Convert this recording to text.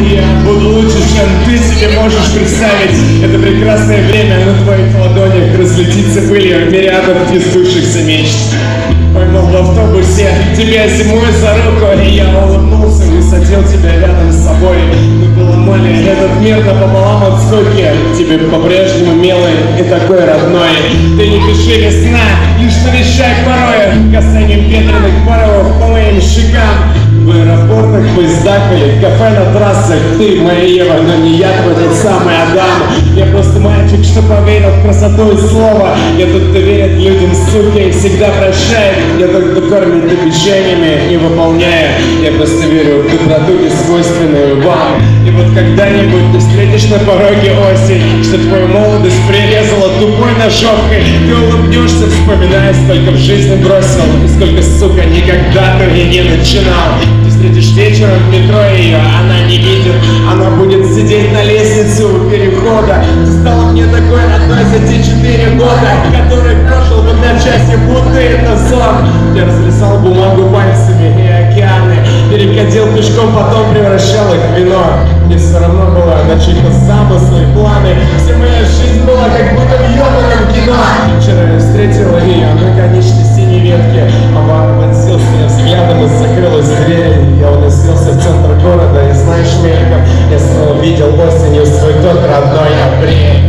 Я буду лучше, чем ты себе можешь представить. Это прекрасное время на твоих ладонях разлетится пылью мириадов несбывшихся мечт. Поймал в автобусе тебя зимой за руку, и я улыбнулся и садил тебя рядом с собой. Мы поломали этот мир напополам от скуки. Тебе по-прежнему милый и такой родной. Ты не пиши весна, лишь навещай порой касанием ветреных порывов по моим щекам. В аэропортах, поездах или в кафе на трассах ты моя Ева, но не я твой тот самый Адам. Я просто мальчик, что поверил в красоту и слово. Я тот, кто верит людям, сука, и всегда прощает. Я тот, кто кормит обещаниями, не выполняя. Я просто верю в доброту, несвойственную вам. И вот когда-нибудь ты встретишь на пороге осень, что твою молодость прирезала тупой ножовкой. Ты улыбнешься, вспоминая, сколько в жизни бросил и сколько, сука, никогда ты и не начинал. Ты встретишь вечером в метро ее, она не видит. Она будет сидеть на лестнице у перехода. Ты стала мне такой родной за те 4 года, который прожил в одночасье, будто это сон. Я разрисовал бумагу пальцами и океаны, переходил пешком, потом превращал их в вино. Мне все равно было на чьи-то замыслы и планы. Вся моя жизнь была как будто в ёбаном кино. Вчера я встретила ее на конечной синей ветке. Она вонзил с меня взглядом и закрылась дверь. Я уносился в центр города, и знаешь, мельком я снова видел осенью свой тот родной апрель.